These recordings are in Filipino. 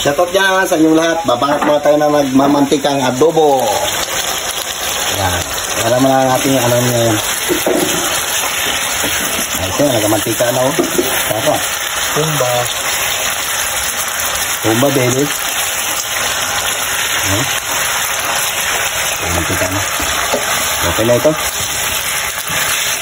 Shoutout dyan sa inyong lahat. Babanat muna tayo na nagmamantikang adobo. Yan. Alam mo na natin yung ano niya yan. Ito, nagamantika na oh. Sarap. Tumba. Tumba, baby. Nagamantika na. Okay na ito.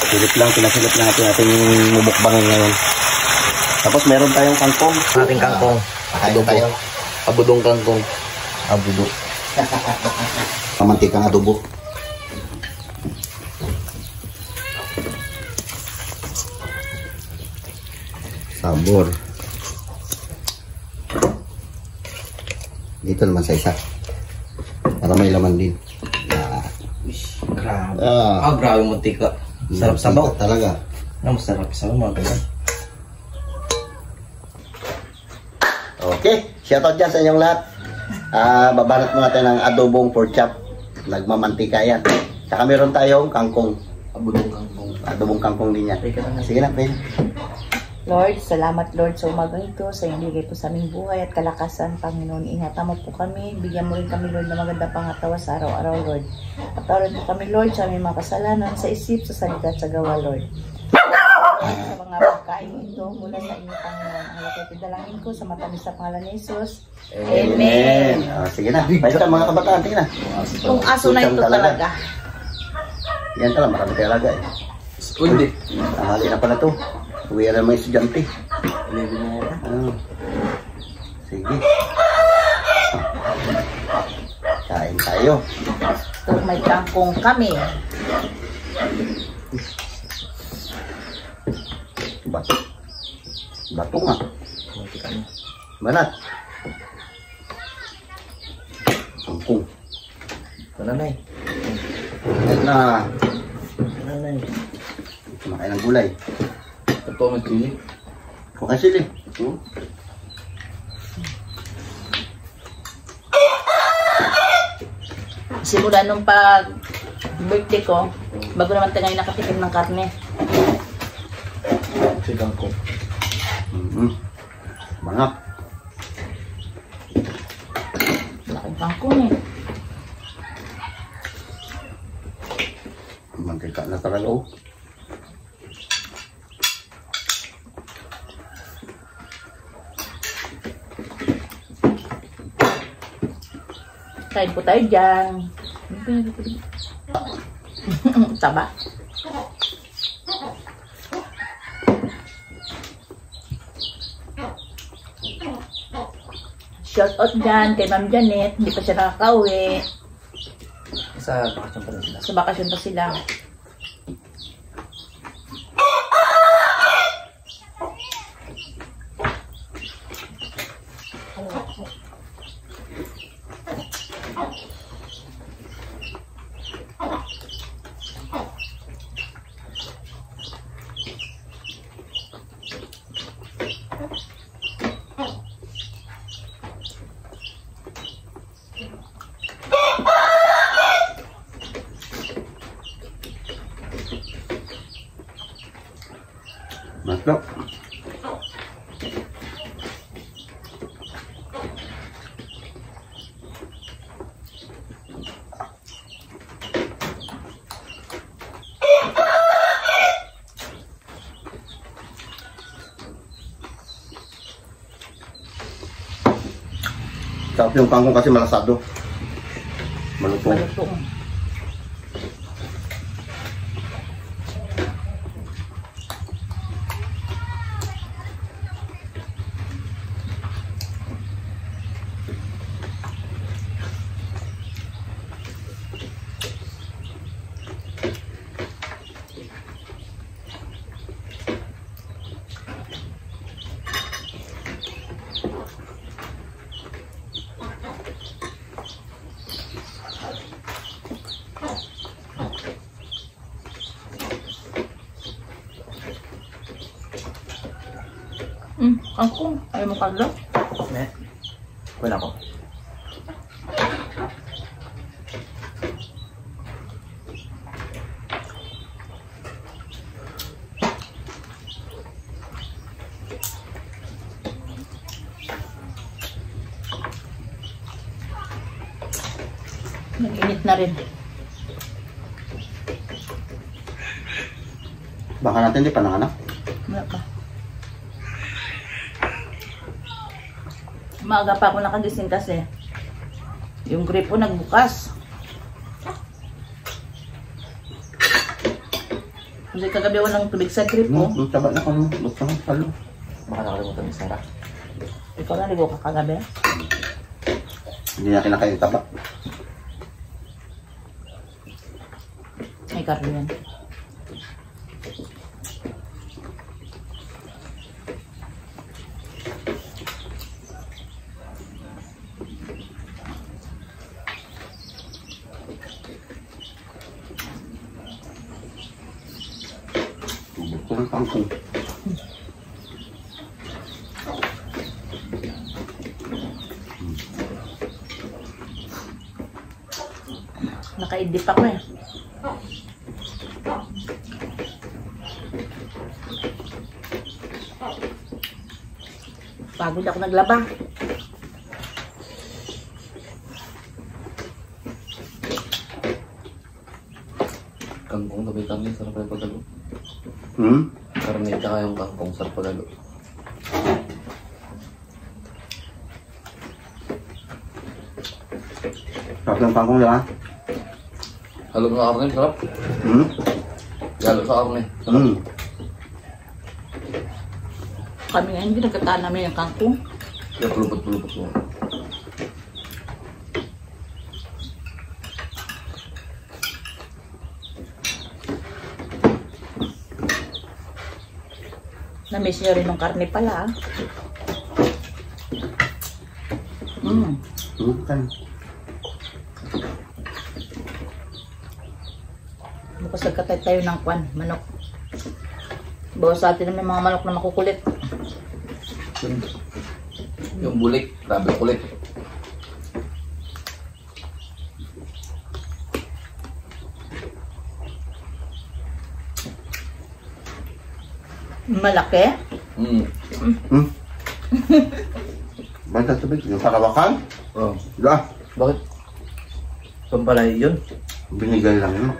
Silip lang, pinasilip lang natin ating mumukbangin ngayon. Tapos meron tayong kangkong. Ating kangkong. Adobo tayo. Abudong kangkong. Abudo. Mamantikang adobo. Sabor. Dito naman sa isa. Para may laman din. Grabe. Grabe yung mantika. Sarap sabaw. Talaga. Masarap sabaw mga ganyan. Okay. Shoutout dyan sa inyong lahat. Babanat muna tayo ng adobong pork chop. Nagmamantika yan. Saka meron tayong kangkong. Abudong kangkong. Adobong kangkong din yan. Sige na, friend. Lord, salamat Lord sa umagang ito, sa ibigay po sa aming buhay at kalakasan, Panginoon. Ingatan mo po kami, bigyan mo rin kami Lord ng maganda pangatawa sa araw-araw Lord. Patawarin po kami Lord sa aming mga kasalanan, sa isip, sa salita at sa gawa Lord. Sa mga pagkain ito mula sa inyo Panginoon. Ang lahat ay dalangin ko sa matamis na pangalan ni Jesus. Amen. Sige na, basta mga kabataan, tingnan. Kung aso na ito talaga. Yan talaga, marami tayo alaga eh. Undi. Tanghali na pala ito. Uwi na mga estudyante. Sige. Kain tayo. Ito may kangkong kami. Bato. Bato nga. Banat. Kangkong. Nanay. Na. Nanay. Kumakain ng gulay. Ito po mag-inig. Kung kasi din. Simula nung pag-birthday ko, bago naman tayo ngayon nakatikim ng karne. Si kangkong. Mangap. Laking kangkong eh. Mantika na talaga oh. Kain po tayo dyan. Taba. Shout out dyan kay Ma'am Janet. Hindi pa siya nakakauwi. Sa bakasyon pa rin sila. Sa bakasyon pa sila. Masuk. Sarap yung kangkong kasi malasado. Malutong. Malutong. Kangkong. Ayaw mo kaldo? Wala ko. Nag-init na rin. Baka natin di pa nanganak. Wala pa. Maaga pa ako nakagising kasi yung gripo nagbukas. Kasi kagabi walang tubig sa gripo. Taba na kung gusto ng palo. Baka nakalimutan ni Sarah. Ikaw naligo ka kagabi? Hindi na kinakain yung taba. May karlo yan. Gusto ng kangkong. Nakaidip ako eh. Pagod ako naglaba. Kangkong gabi kami, sarap yung pagalo. Karne tsaka yung kangkong, sarap pagalo. Sarap ng kangkong yan. Halo sa karne, sarap. Halo sa karne, sarap. Kami nga hindi nagkataan namin yung kangkong. Kaya pulupot-pulupot mo. Na-miss nyo rin ng karne pala ah. Kan. Bukas nagkatay tayo ng kwan, manok. Bawa sa atin may mga manok na makukulit. Yung bulik, grabe kulit. Malaki? Banta tubig. Yung karawakan. Oh. Diba? Bakit? Pampalay yun? Binigay lang yun.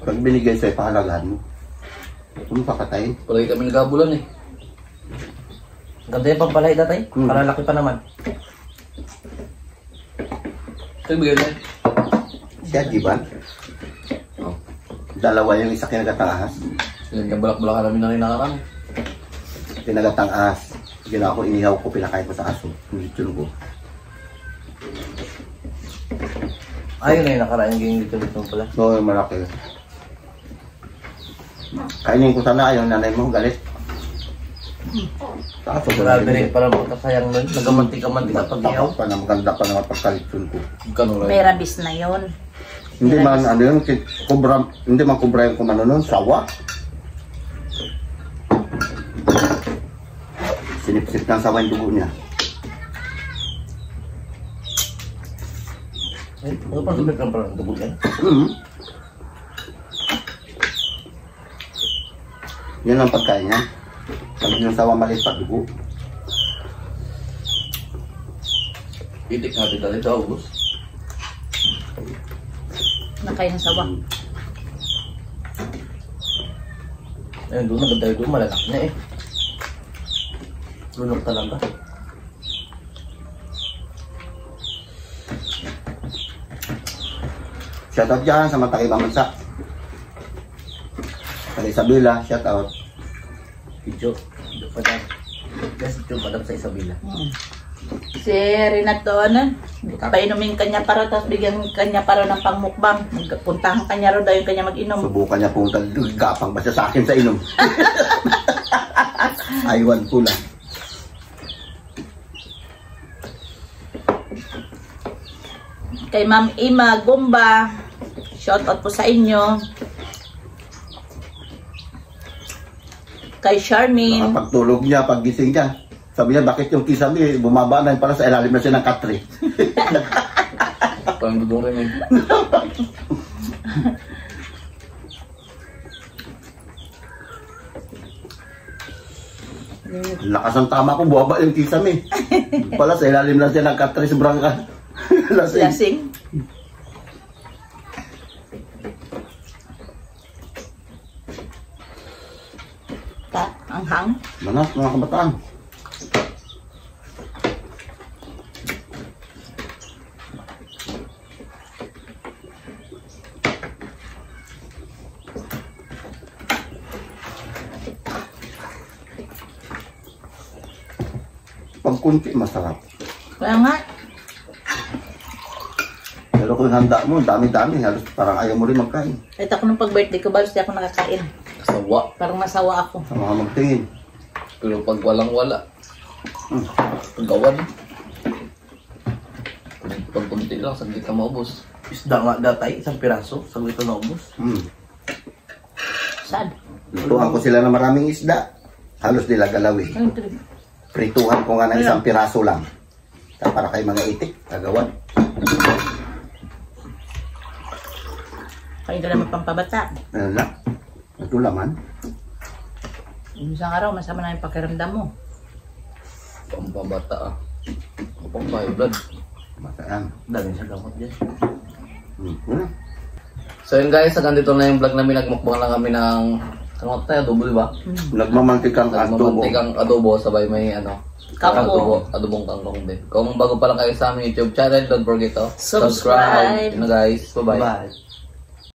Pag binigay sa'yo, pahalagahan mo. Kung pakatayin. Palagi kami nagabulan eh. Ganda yung pampalay datay. Kalalaki pa naman. Ito yung bigay na eh. Siya, Giban. Oh. Dalawa yung isa kinagatang-ahas. Yan yung balak-balakan namin na rin nakarang. Kinagatang-ahas. Ginawa ko, inihaw ko, pinakain ko sa aso. Nilitsyon ko. Ayun na yung nakaraan yung dito pala. So, malaki. Kainin ko sana, ayaw nanay mo, galit. Sa aso, Grabe rin pala mo, kasayang nun. Nagamantika-mantika pag ihaw. pa na maganda pa naman pagkalitsyon ko. Ganun May lang. rabis na yon. Hindi man, ano yun, kubra, hindi man kubra yung kumano nun, sawa. Sinipsip ng sawa yung dugo niya. Eh, ano pa sabi ka pala ng dugo yan? Yun ang pagkain niya. Pag yung sawa maliit pa dugo. Itik natin dali sa ubos. Nakain ng sawa. Ayun, doon naganda yun doon, malalaki na eh. Lunok talaga. Shoutout dyan sa mga taga-ibang bansa. Sa Isabela, shoutout. Video. Video pa dyan. Yes, video pa dyan sa Isabela. Si Renato, ano? Painumin kanya para, tapos bigyan kanya para ng pangmukbang. Puntahan kanya ro daw yung kanya mag-inom. Subukan niya punta, gapang ba siya sa akin sa inom? Aywan ko lang. Kay Ma'am Ima Gumba, shoutout po sa inyo. Kay Charmaine. Pagtulog niya, paggising niya, sabi niya, bakit yung kisame, bumaba na yun, para sa ilalim na siya ng katre. Parang dudong rin eh. Lakas ng tama ko, buwaba yung kisame. Pala sa ilalim na siya ng katre, sobrang lasing. Lasing. Manghang. Manas mga kabataan. Pag kunti masarap. Kaya nga, Pero kung handa mo, dami-dami. Halos parang ayaw mo rin magkain. kahit ako nung pag-birthday ko, balos di ako nakakain. Sawa. Parang nasawa ako. Sa mga magtingin. Pero pag walang-wala, paggawan. Pag kunti lang, saglit ka maubos. Isda nga datay, isang piraso, saglit na naubos. Sad. Lutuhan ko sila ng maraming isda. Halos nila galawin. Ang trip. Prituhan ko nga ng isang piraso lang. Para kay mga itik, kagawan. Kaya ka naman pampabata. Ano na? Ito laman. Isang araw, masama na yung pakiramdam mo. Pampabata ah. Kapag may blood. Masaan. Dami sa gamot dyan. Wala. So yun guys, hanggang dito na yung vlog namin. Nagmukbang lang kami ng kanot tayo, adobo diba? Nagmamantikang adobo. Nagmamantikang adobo, sabay may ano, Kangkong. adobong kangkong din. Kung bago pa lang kayo sa aming YouTube channel, don't forget to Subscribe. Yun na guys, bye-bye. Bye.